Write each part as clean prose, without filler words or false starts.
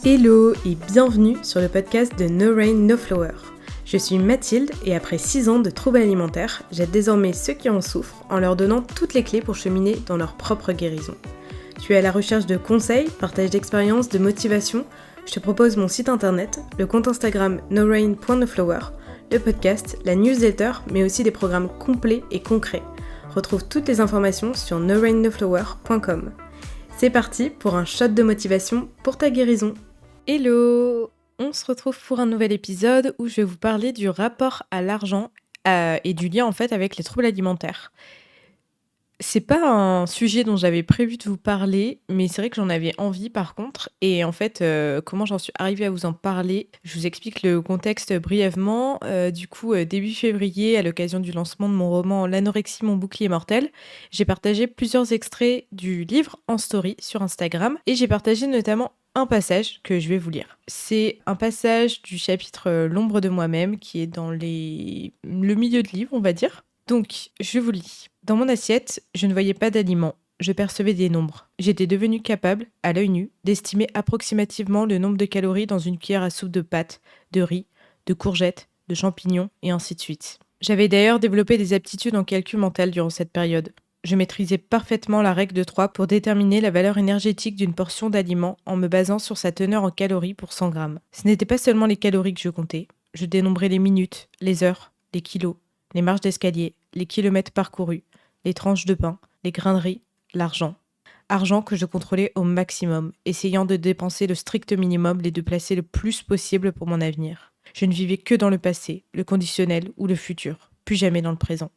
Hello et bienvenue sur le podcast de No Rain No Flower. Je suis Mathilde et après 6 ans de troubles alimentaires, j'aide désormais ceux qui en souffrent en leur donnant toutes les clés pour cheminer dans leur propre guérison. Tu es à la recherche de conseils, partage d'expériences, de motivation. Je te propose mon site internet, le compte Instagram norain.noflower, le podcast, la newsletter, mais aussi des programmes complets et concrets. Retrouve toutes les informations sur norainnoflower.com. C'est parti pour un shot de motivation pour ta guérison. Hello! On se retrouve pour un nouvel épisode où je vais vous parler du rapport à l'argent et du lien en fait avec les troubles alimentaires. C'est pas un sujet dont j'avais prévu de vous parler, mais c'est vrai que j'en avais envie par contre. Et en fait, comment j'en suis arrivée à vous en parler? Je vous explique le contexte brièvement. Début février, à l'occasion du lancement de mon roman L'anorexie, mon bouclier mortel, j'ai partagé plusieurs extraits du livre en story sur Instagram. Et j'ai partagé notamment un passage que je vais vous lire. C'est un passage du chapitre L'ombre de moi-même qui est dans le milieu de livre, on va dire. Donc, je vous lis. Dans mon assiette, je ne voyais pas d'aliments, je percevais des nombres. J'étais devenue capable, à l'œil nu, d'estimer approximativement le nombre de calories dans une cuillère à soupe de pâtes, de riz, de courgettes, de champignons, et ainsi de suite. J'avais d'ailleurs développé des aptitudes en calcul mental durant cette période. Je maîtrisais parfaitement la règle de 3 pour déterminer la valeur énergétique d'une portion d'aliment en me basant sur sa teneur en calories pour 100 grammes. Ce n'était pas seulement les calories que je comptais, je dénombrais les minutes, les heures, les kilos, les marches d'escalier, les kilomètres parcourus, les tranches de pain, les grains de riz, l'argent. Argent que je contrôlais au maximum, essayant de dépenser le strict minimum et de placer le plus possible pour mon avenir. Je ne vivais que dans le passé, le conditionnel ou le futur, plus jamais dans le présent.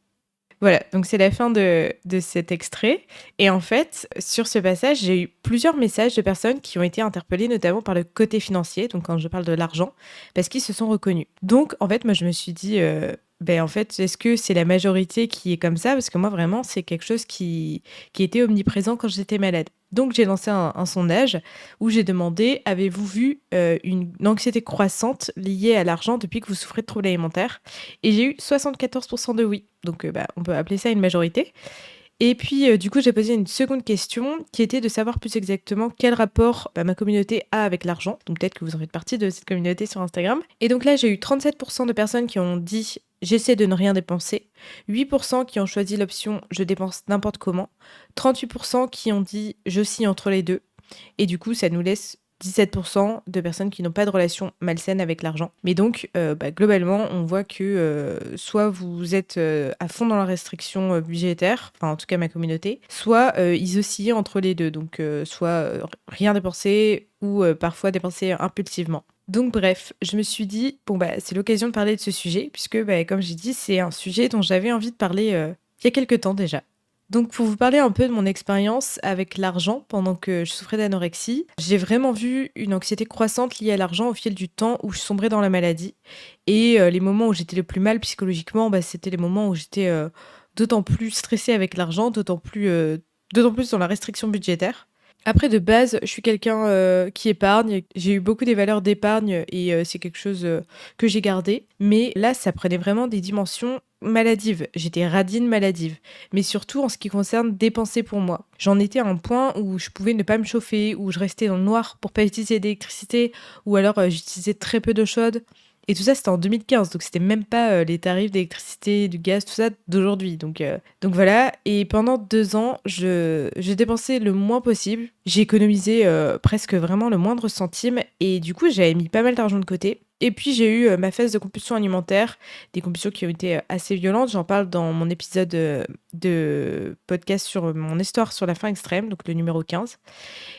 Voilà, donc c'est la fin de cet extrait. Et en fait, sur ce passage, j'ai eu plusieurs messages de personnes qui ont été interpellées, notamment par le côté financier, donc quand je parle de l'argent, parce qu'ils se sont reconnus. Donc, en fait, moi, je me suis dit, est-ce que c'est la majorité qui est comme ça? Parce que moi, vraiment, c'est quelque chose qui était omniprésent quand j'étais malade. Donc, j'ai lancé un sondage où j'ai demandé, avez-vous vu une anxiété croissante liée à l'argent depuis que vous souffrez de troubles alimentaires? Et j'ai eu 74% de oui. Donc, on peut appeler ça une majorité. Et puis, j'ai posé une seconde question qui était de savoir plus exactement quel rapport ma communauté a avec l'argent. Donc, peut-être que vous en faites partie de cette communauté sur Instagram. Et donc là, j'ai eu 37% de personnes qui ont dit « j'essaie de ne rien dépenser », 8% qui ont choisi l'option « je dépense n'importe comment », 38% qui ont dit « j'oscille entre les deux ». Et du coup, ça nous laisse 17% de personnes qui n'ont pas de relation malsaine avec l'argent. Mais donc, globalement, on voit que soit vous êtes à fond dans la restriction budgétaire, enfin en tout cas ma communauté, soit ils oscillent entre les deux, donc soit rien dépenser ou parfois dépenser impulsivement. Donc bref, je me suis dit, c'est l'occasion de parler de ce sujet, puisque comme j'ai dit, c'est un sujet dont j'avais envie de parler il y a quelques temps déjà. Donc pour vous parler un peu de mon expérience avec l'argent pendant que je souffrais d'anorexie, j'ai vraiment vu une anxiété croissante liée à l'argent au fil du temps où je sombrais dans la maladie. Et les moments où j'étais le plus mal psychologiquement, c'était les moments où j'étais d'autant plus stressée avec l'argent, d'autant plus dans la restriction budgétaire. Après, de base, je suis quelqu'un qui épargne. J'ai eu beaucoup des valeurs d'épargne et c'est quelque chose que j'ai gardé. Mais là, ça prenait vraiment des dimensions maladives. J'étais radine maladive. Mais surtout en ce qui concerne dépenser pour moi. J'en étais à un point où je pouvais ne pas me chauffer, où je restais dans le noir pour pas utiliser d'électricité, ou alors j'utilisais très peu d'eau chaude. Et tout ça, c'était en 2015, donc c'était même pas les tarifs d'électricité, du gaz, tout ça d'aujourd'hui. Donc voilà, et pendant 2 ans, j'ai dépensé le moins possible. J'ai économisé presque vraiment le moindre centime, et du coup, j'avais mis pas mal d'argent de côté. Et puis j'ai eu ma phase de compulsion alimentaire, des compulsions qui ont été assez violentes. J'en parle dans mon épisode de podcast sur mon histoire sur la faim extrême, donc le numéro 15.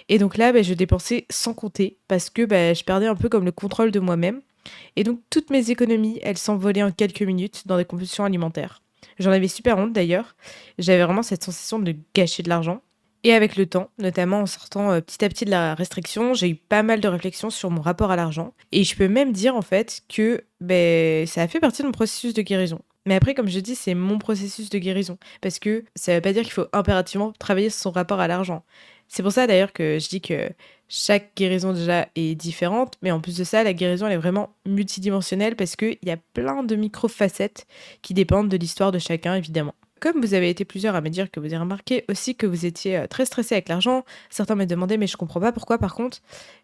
Et donc là, je dépensais sans compter, parce que je perdais un peu comme le contrôle de moi-même. Et donc, toutes mes économies, elles s'envolaient en quelques minutes dans des compulsions alimentaires. J'en avais super honte d'ailleurs. J'avais vraiment cette sensation de gâcher de l'argent. Et avec le temps, notamment en sortant petit à petit de la restriction, j'ai eu pas mal de réflexions sur mon rapport à l'argent. Et je peux même dire en fait que ça a fait partie de mon processus de guérison. Mais après, comme je dis, c'est mon processus de guérison. Parce que ça veut pas dire qu'il faut impérativement travailler sur son rapport à l'argent. C'est pour ça d'ailleurs que je dis que chaque guérison déjà est différente, mais en plus de ça, la guérison elle est vraiment multidimensionnelle parce qu'il y a plein de micro-facettes qui dépendent de l'histoire de chacun évidemment. Comme vous avez été plusieurs à me dire que vous avez remarqué aussi que vous étiez très stressé avec l'argent, certains me demandaient mais je comprends pas pourquoi par contre.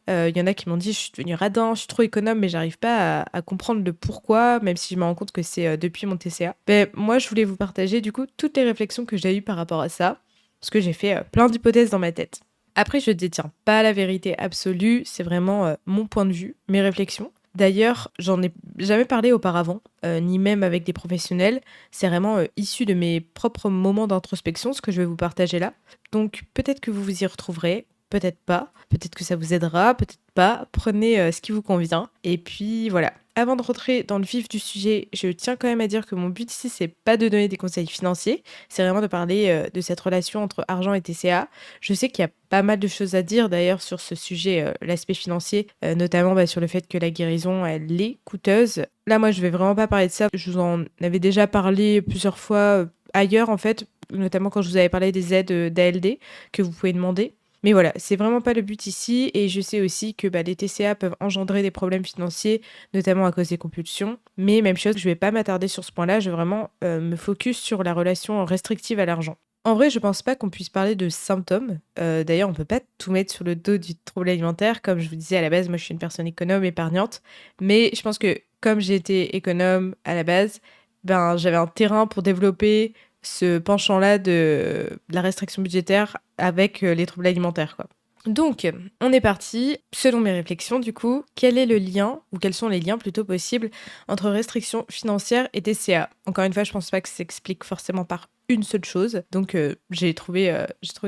Il y en a qui m'ont dit je suis devenue radin, je suis trop économe mais j'arrive pas à comprendre le pourquoi, même si je me rends compte que c'est depuis mon TCA. Ben, moi je voulais vous partager du coup toutes les réflexions que j'ai eues par rapport à ça, parce que j'ai fait plein d'hypothèses dans ma tête. Après, je ne détiens pas la vérité absolue, c'est vraiment mon point de vue, mes réflexions. D'ailleurs, j'en ai jamais parlé auparavant, ni même avec des professionnels. C'est vraiment issu de mes propres moments d'introspection, ce que je vais vous partager là. Donc peut-être que vous vous y retrouverez, peut-être pas, peut-être que ça vous aidera, peut-être pas. Prenez ce qui vous convient. Et puis voilà. Avant de rentrer dans le vif du sujet, je tiens quand même à dire que mon but ici, c'est pas de donner des conseils financiers, c'est vraiment de parler de cette relation entre argent et TCA. Je sais qu'il y a pas mal de choses à dire d'ailleurs sur ce sujet, l'aspect financier, notamment sur le fait que la guérison, elle est coûteuse. Là, moi, je vais vraiment pas parler de ça. Je vous en avais déjà parlé plusieurs fois ailleurs, en fait, notamment quand je vous avais parlé des aides d'ALD que vous pouvez demander. Mais voilà, c'est vraiment pas le but ici. Et je sais aussi que les TCA peuvent engendrer des problèmes financiers, notamment à cause des compulsions. Mais même chose, je vais pas m'attarder sur ce point-là. Je vais vraiment me focus sur la relation restrictive à l'argent. En vrai, je pense pas qu'on puisse parler de symptômes. D'ailleurs, on peut pas tout mettre sur le dos du trouble alimentaire. Comme je vous disais à la base, moi je suis une personne économe, épargnante. Mais je pense que comme j'ai été économe à la base, j'avais un terrain pour développer ce penchant-là de la restriction budgétaire avec les troubles alimentaires, quoi. Donc, on est parti. Selon mes réflexions, du coup, quel est le lien, ou quels sont les liens plutôt possibles, entre restriction financière et TCA? Encore une fois, je pense pas que ça s'explique forcément par une seule chose. Donc, j'ai trouvé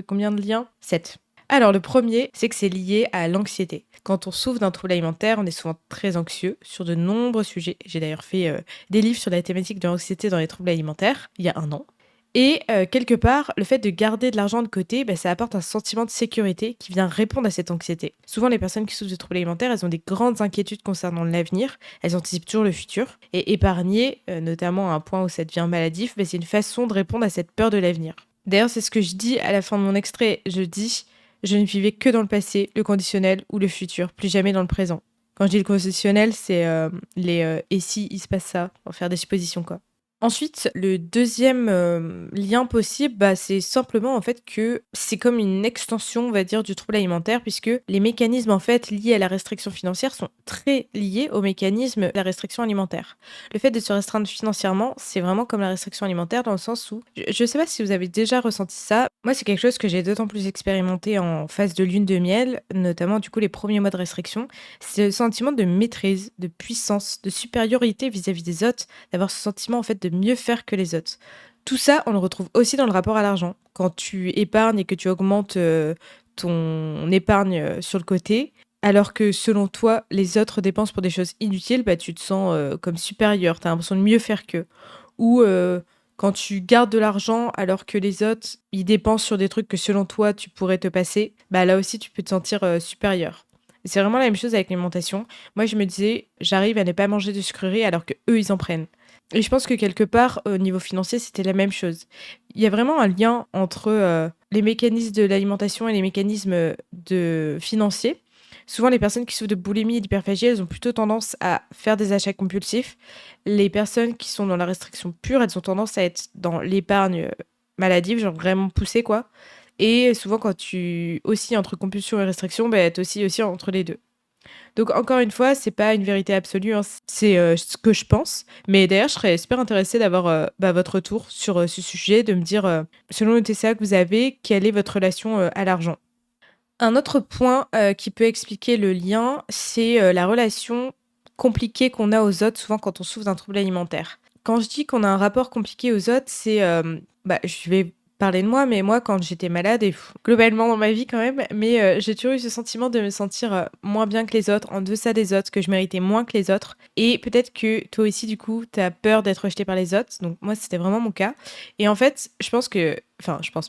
combien de liens? 7. Alors, le premier, c'est que c'est lié à l'anxiété. Quand on souffre d'un trouble alimentaire, on est souvent très anxieux sur de nombreux sujets. J'ai d'ailleurs fait des livres sur la thématique de l'anxiété dans les troubles alimentaires, il y a un an. Et quelque part, le fait de garder de l'argent de côté, ça apporte un sentiment de sécurité qui vient répondre à cette anxiété. Souvent, les personnes qui souffrent de troubles alimentaires, elles ont des grandes inquiétudes concernant l'avenir, elles anticipent toujours le futur. Et épargner, notamment à un point où ça devient maladif, c'est une façon de répondre à cette peur de l'avenir. D'ailleurs, c'est ce que je dis à la fin de mon extrait. Je dis, je ne vivais que dans le passé, le conditionnel ou le futur, plus jamais dans le présent. Quand je dis le conditionnel, c'est et si il se passe ça, pour faire des suppositions, quoi. Ensuite, le deuxième lien possible, c'est simplement en fait que c'est comme une extension, on va dire, du trouble alimentaire, puisque les mécanismes en fait liés à la restriction financière sont très liés aux mécanismes de la restriction alimentaire. Le fait de se restreindre financièrement, c'est vraiment comme la restriction alimentaire dans le sens où, je ne sais pas si vous avez déjà ressenti ça, moi c'est quelque chose que j'ai d'autant plus expérimenté en phase de lune de miel, notamment du coup les premiers mois de restriction, c'est le sentiment de maîtrise, de puissance, de supériorité vis-à-vis des autres, d'avoir ce sentiment en fait de mieux faire que les autres. Tout ça, on le retrouve aussi dans le rapport à l'argent. Quand tu épargnes et que tu augmentes ton épargne sur le côté, alors que selon toi, les autres dépensent pour des choses inutiles, tu te sens comme supérieur, tu as l'impression de mieux faire qu'eux. Ou quand tu gardes de l'argent alors que les autres, ils dépensent sur des trucs que selon toi, tu pourrais te passer, là aussi, tu peux te sentir supérieur. Et c'est vraiment la même chose avec l'alimentation. Moi, je me disais, j'arrive à ne pas manger de sucreries alors que eux, ils en prennent. Et je pense que quelque part, au niveau financier, c'était la même chose. Il y a vraiment un lien entre les mécanismes de l'alimentation et les mécanismes financiers. Souvent, les personnes qui souffrent de boulimie et d'hyperphagie, elles ont plutôt tendance à faire des achats compulsifs. Les personnes qui sont dans la restriction pure, elles ont tendance à être dans l'épargne maladive, genre vraiment poussée, quoi. Et souvent, quand tu aussi entre compulsion et restriction, t'es aussi entre les deux. Donc encore une fois, c'est pas une vérité absolue, hein, c'est ce que je pense. Mais d'ailleurs, je serais super intéressée d'avoir votre retour sur ce sujet, de me dire, selon le TCA que vous avez, quelle est votre relation à l'argent. Un autre point qui peut expliquer le lien, c'est la relation compliquée qu'on a aux autres, souvent quand on souffre d'un trouble alimentaire. Quand je dis qu'on a un rapport compliqué aux autres, c'est, je vais parler de moi, mais moi, quand j'étais malade et globalement dans ma vie quand même, mais j'ai toujours eu ce sentiment de me sentir moins bien que les autres, en deçà des autres, que je méritais moins que les autres. Et peut-être que toi aussi, du coup, t'as peur d'être rejeté par les autres. Donc moi, c'était vraiment mon cas. Et en fait, je pense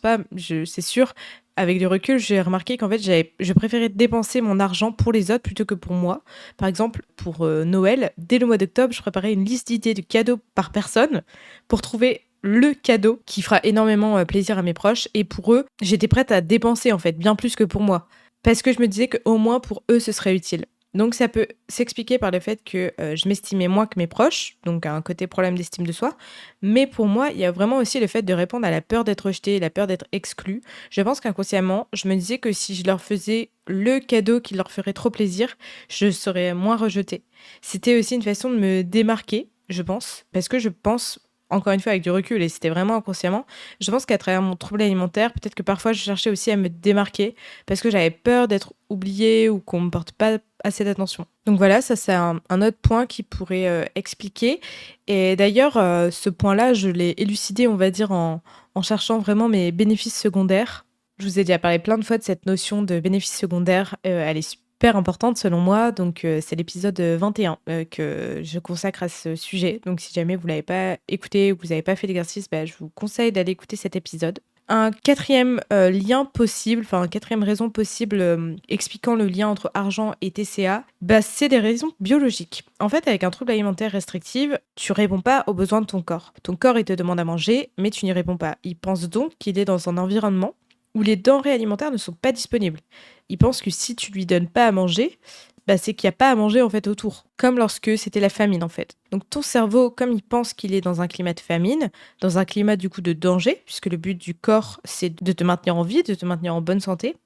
pas, c'est sûr, avec du recul, j'ai remarqué qu'en fait, je préférais dépenser mon argent pour les autres plutôt que pour moi. Par exemple, pour Noël, dès le mois d'octobre, je préparais une liste d'idées de cadeaux par personne pour trouver le cadeau qui fera énormément plaisir à mes proches. Et pour eux, j'étais prête à dépenser en fait, bien plus que pour moi. Parce que je me disais qu'au moins pour eux, ce serait utile. Donc ça peut s'expliquer par le fait que, je m'estimais moins que mes proches, donc un côté problème d'estime de soi. Mais pour moi, il y a vraiment aussi le fait de répondre à la peur d'être rejetée, la peur d'être exclue. Je pense qu'inconsciemment, je me disais que si je leur faisais le cadeau qui leur ferait trop plaisir, je serais moins rejetée. C'était aussi une façon de me démarquer, je pense, parce que je pense, encore une fois avec du recul et c'était vraiment inconsciemment, je pense qu'à travers mon trouble alimentaire, peut-être que parfois je cherchais aussi à me démarquer parce que j'avais peur d'être oubliée ou qu'on me porte pas assez d'attention. Donc voilà, ça c'est un autre point qui pourrait expliquer. Et d'ailleurs, ce point-là, je l'ai élucidé, on va dire, en cherchant vraiment mes bénéfices secondaires. Je vous ai déjà parlé plein de fois de cette notion de bénéfices secondaires. Elle est super importante selon moi. Donc, c'est l'épisode 21 que je consacre à ce sujet. Donc, si jamais vous l'avez pas écouté ou que vous n'avez pas fait l'exercice, bah, je vous conseille d'aller écouter cet épisode. Un quatrième lien possible, enfin, une quatrième raison possible expliquant le lien entre argent et TCA, bah, c'est des raisons biologiques. En fait, avec un trouble alimentaire restrictif, tu réponds pas aux besoins de ton corps. Ton corps, il te demande à manger, mais tu n'y réponds pas. Il pense donc qu'il est dans un environnement où les denrées alimentaires ne sont pas disponibles. Il pense que si tu lui donnes pas à manger, bah, c'est qu'il n'y a pas à manger en fait autour. Comme lorsque c'était la famine en fait. Donc ton cerveau, comme il pense qu'il est dans un climat de famine, dans un climat du coup de danger, puisque le but du corps c'est de te maintenir en vie, de te maintenir en bonne santé,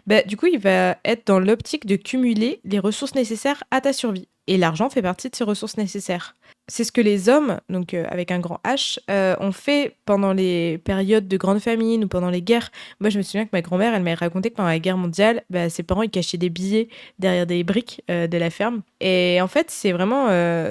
bah, du coup il va être dans l'optique de cumuler les ressources nécessaires à ta survie. Et l'argent fait partie de ces ressources nécessaires. C'est ce que les hommes, donc avec un grand H, ont fait pendant les périodes de grande famine ou pendant les guerres. Moi, je me souviens que ma grand-mère, elle m'avait raconté que pendant la guerre mondiale, bah, ses parents, ils cachaient des billets derrière des briques de la ferme. Et en fait, c'est vraiment...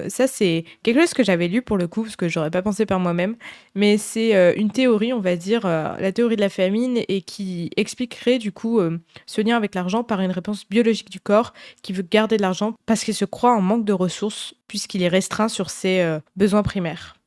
ça, c'est quelque chose que j'avais lu pour le coup, parce que j'aurais pas pensé par moi-même. Mais c'est une théorie, on va dire, la théorie de la famine, et qui expliquerait du coup ce lien avec l'argent par une réponse biologique du corps qui veut garder de l'argent parce qu'il se croit en manque de ressources puisqu'il est restreint sur ses besoins primaires.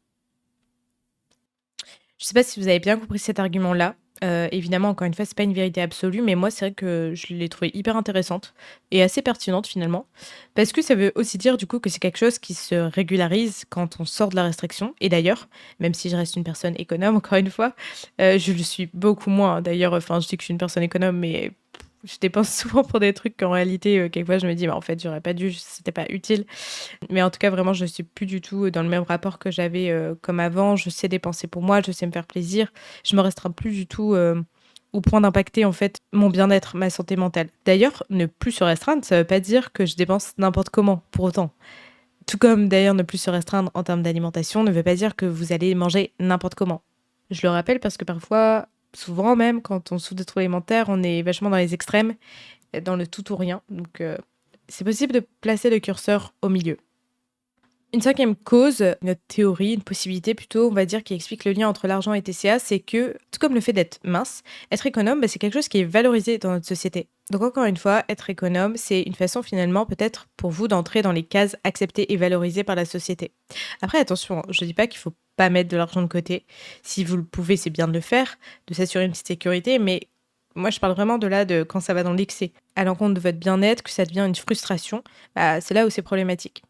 Je ne sais pas si vous avez bien compris cet argument-là. Évidemment, encore une fois, c'est pas une vérité absolue, mais moi, c'est vrai que je l'ai trouvée hyper intéressante et assez pertinente finalement, parce que ça veut aussi dire du coup que c'est quelque chose qui se régularise quand on sort de la restriction. Et d'ailleurs, même si je reste une personne économe, encore une fois, je le suis beaucoup moins. D'ailleurs, enfin, je dis que je suis une personne économe, mais je dépense souvent pour des trucs qu'en réalité, quelquefois, je me dis, bah, en fait, j'aurais pas dû, c'était pas utile. Mais en tout cas, vraiment, je suis plus du tout dans le même rapport que j'avais comme avant. Je sais dépenser pour moi, je sais me faire plaisir. Je me restreins plus du tout au point d'impacter en fait mon bien-être, ma santé mentale. D'ailleurs, ne plus se restreindre, ça veut pas dire que je dépense n'importe comment pour autant. Tout comme d'ailleurs ne plus se restreindre en termes d'alimentation ne veut pas dire que vous allez manger n'importe comment. Je le rappelle parce que parfois, souvent même, quand on souffre de troubles alimentaires, on est vachement dans les extrêmes, dans le tout ou rien. Donc, c'est possible de placer le curseur au milieu. Une cinquième cause, notre théorie, une possibilité plutôt, on va dire, qui explique le lien entre l'argent et TCA, c'est que, tout comme le fait d'être mince, être économe, bah, c'est quelque chose qui est valorisé dans notre société. Donc encore une fois, être économe, c'est une façon finalement peut-être pour vous d'entrer dans les cases acceptées et valorisées par la société. Après, attention, je ne dis pas qu'il faut pas mettre de l'argent de côté. Si vous le pouvez, c'est bien de le faire, de s'assurer une petite sécurité, mais moi, je parle vraiment de là, de quand ça va dans l'excès, à l'encontre de votre bien-être, que ça devient une frustration, bah, c'est là où c'est problématique.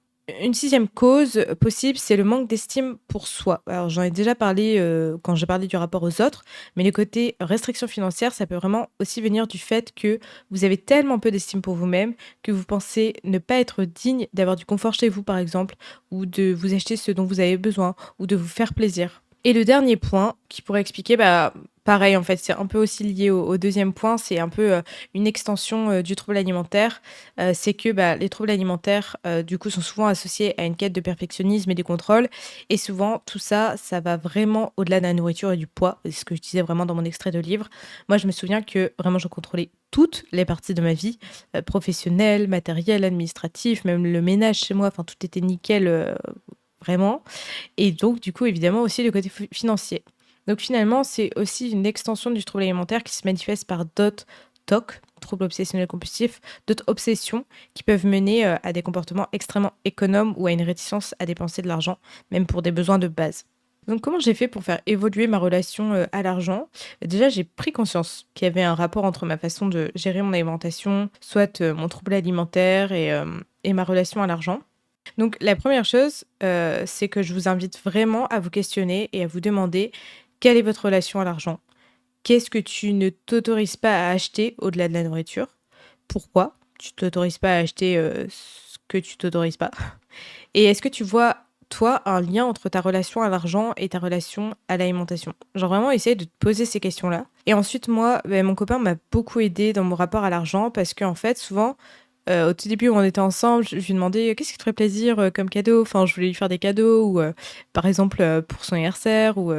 Une sixième cause possible, c'est le manque d'estime pour soi. Alors j'en ai déjà parlé quand j'ai parlé du rapport aux autres, mais le côté restriction financière, ça peut vraiment aussi venir du fait que vous avez tellement peu d'estime pour vous-même que vous pensez ne pas être digne d'avoir du confort chez vous, par exemple, ou de vous acheter ce dont vous avez besoin, ou de vous faire plaisir. Et le dernier point qui pourrait expliquer, bah, pareil, en fait, c'est un peu aussi lié au deuxième point, c'est un peu une extension du trouble alimentaire. C'est que bah, les troubles alimentaires, du coup, sont souvent associés à une quête de perfectionnisme et de contrôle. Et souvent, tout ça, ça va vraiment au-delà de la nourriture et du poids. C'est ce que je disais vraiment dans mon extrait de livre. Moi, je me souviens que vraiment, je contrôlais toutes les parties de ma vie, professionnelle, matérielle, administrative, même le ménage chez moi, enfin, tout était nickel, vraiment. Et donc, du coup, évidemment, aussi le côté financier. Donc, finalement, c'est aussi une extension du trouble alimentaire qui se manifeste par d'autres TOC, troubles obsessionnels compulsifs, d'autres obsessions qui peuvent mener à des comportements extrêmement économes ou à une réticence à dépenser de l'argent, même pour des besoins de base. Donc, comment j'ai fait pour faire évoluer ma relation à l'argent? Déjà, j'ai pris conscience qu'il y avait un rapport entre ma façon de gérer mon alimentation, soit mon trouble alimentaire et ma relation à l'argent. Donc la première chose, c'est que je vous invite vraiment à vous questionner et à vous demander quelle est votre relation à l'argent? Qu'est-ce que tu ne t'autorises pas à acheter au-delà de la nourriture? Pourquoi? tu t'autorises pas à acheter ce que tu t'autorises pas. Et est-ce que tu vois, toi, un lien entre ta relation à l'argent et ta relation à l'alimentation? Genre vraiment essayer de te poser ces questions-là. Et ensuite, moi, mon copain m'a beaucoup aidé dans mon rapport à l'argent parce qu'en fait, souvent, au tout début où on était ensemble, je lui demandais qu'est-ce qui te ferait plaisir comme cadeau. Enfin, je voulais lui faire des cadeaux ou par exemple pour son anniversaire ou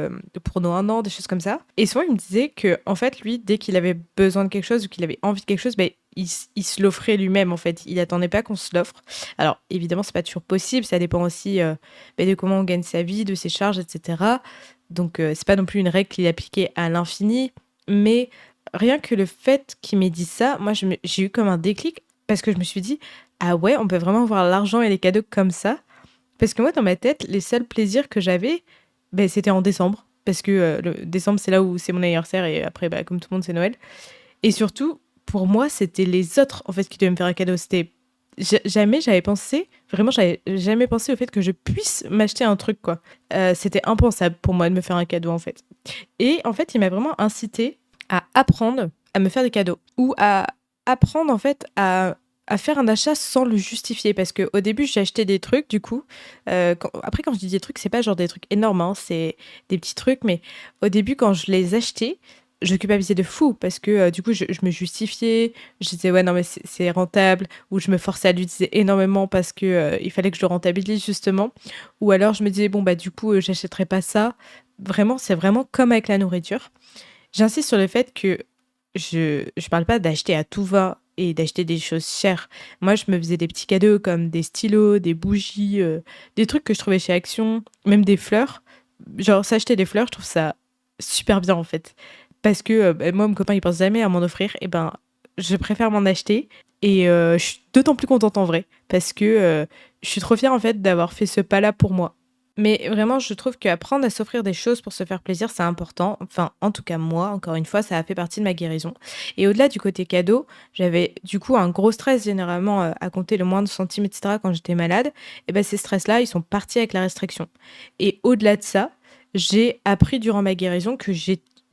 pour nos 1 an, des choses comme ça. Et souvent, il me disait que en fait, lui, dès qu'il avait besoin de quelque chose ou qu'il avait envie de quelque chose, il se l'offrait lui-même en fait. Il attendait pas qu'on se l'offre. Alors évidemment, c'est pas toujours possible. Ça dépend aussi de comment on gagne sa vie, de ses charges, etc. Donc c'est pas non plus une règle qu'il appliquait à l'infini. Mais rien que le fait qu'il m'ait dit ça, moi j'ai eu comme un déclic parce que je me suis dit, ah ouais, on peut vraiment voir l'argent et les cadeaux comme ça. Parce que moi, dans ma tête, les seuls plaisirs que j'avais, c'était en décembre. Parce que le décembre, c'est là où c'est mon anniversaire et après, comme tout le monde, c'est Noël. Et surtout, pour moi, c'était les autres, en fait, qui devaient me faire un cadeau. Jamais j'avais pensé, vraiment, j'avais jamais pensé au fait que je puisse m'acheter un truc, quoi. C'était impensable pour moi de me faire un cadeau, en fait. Et en fait, il m'a vraiment incité à apprendre à me faire des cadeaux ou à apprendre, en fait, à faire un achat sans le justifier. Parce qu'au début, j'ai acheté des trucs, du coup. Après, quand je dis des trucs, c'est pas genre des trucs énormes, hein, c'est des petits trucs. Mais au début, quand je les achetais, je culpabilisais de fou parce que du coup, je me justifiais. Je disais, ouais, non, mais c'est rentable. Ou je me forçais à l'utiliser énormément parce que il fallait que je le rentabilise, justement. Ou alors, je me disais, bon, bah, du coup, j'achèterai pas ça. Vraiment, c'est vraiment comme avec la nourriture. J'insiste sur le fait que je parle pas d'acheter à tout va et d'acheter des choses chères. Moi, je me faisais des petits cadeaux comme des stylos, des bougies, des trucs que je trouvais chez Action, même des fleurs. Genre, s'acheter des fleurs, je trouve ça super bien en fait. Parce que moi, mon copain, il pense jamais à m'en offrir. Et ben, je préfère m'en acheter. Et je suis d'autant plus contente en vrai. Parce que je suis trop fière en fait d'avoir fait ce pas-là pour moi. Mais vraiment, je trouve qu'apprendre à s'offrir des choses pour se faire plaisir, c'est important. Enfin, en tout cas, moi, encore une fois, ça a fait partie de ma guérison. Et au-delà du côté cadeau, j'avais du coup un gros stress généralement à compter le moindre centime, etc. quand j'étais malade. Et ben ces stress-là, ils sont partis avec la restriction. Et au-delà de ça, j'ai appris durant ma guérison que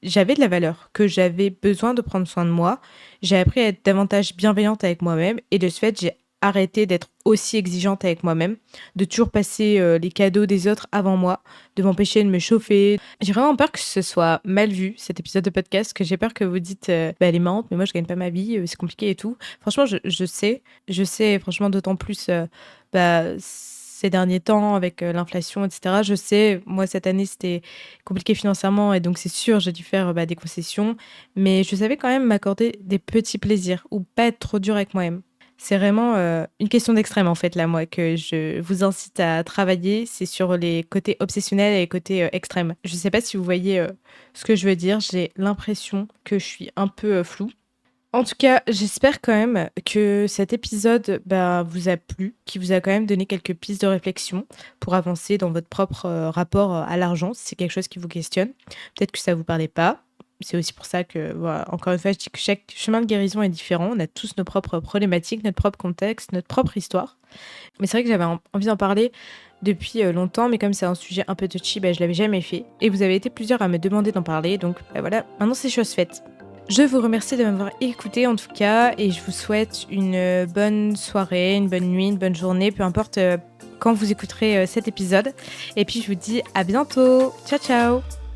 j'avais de la valeur, que j'avais besoin de prendre soin de moi. J'ai appris à être davantage bienveillante avec moi-même. Et de ce fait, j'ai arrêté d'être aussi exigeante avec moi-même, de toujours passer les cadeaux des autres avant moi, de m'empêcher de me chauffer. J'ai vraiment peur que ce soit mal vu, cet épisode de podcast, que j'ai peur que vous dites elle est marrante, mais moi je gagne pas ma vie, c'est compliqué et tout. Franchement, je sais, franchement, d'autant plus ces derniers temps avec l'inflation, etc. Je sais, moi cette année c'était compliqué financièrement et donc c'est sûr, j'ai dû faire des concessions, mais je savais quand même m'accorder des petits plaisirs ou pas être trop dur avec moi-même. C'est vraiment une question d'extrême en fait là moi que je vous incite à travailler, c'est sur les côtés obsessionnels et les côtés extrêmes. Je sais pas si vous voyez ce que je veux dire, j'ai l'impression que je suis un peu floue. En tout cas, j'espère quand même que cet épisode vous a plu, qui vous a quand même donné quelques pistes de réflexion pour avancer dans votre propre rapport à l'argent, si c'est quelque chose qui vous questionne. Peut-être que ça vous parlait pas. C'est aussi pour ça que, voilà, encore une fois, je dis que chaque chemin de guérison est différent. On a tous nos propres problématiques, notre propre contexte, notre propre histoire. Mais c'est vrai que j'avais envie d'en parler depuis longtemps, mais comme c'est un sujet un peu touchy, je l'avais jamais fait. Et vous avez été plusieurs à me demander d'en parler, donc voilà, maintenant c'est chose faite. Je vous remercie de m'avoir écouté en tout cas, et je vous souhaite une bonne soirée, une bonne nuit, une bonne journée, peu importe quand vous écouterez cet épisode. Et puis je vous dis à bientôt. Ciao ciao.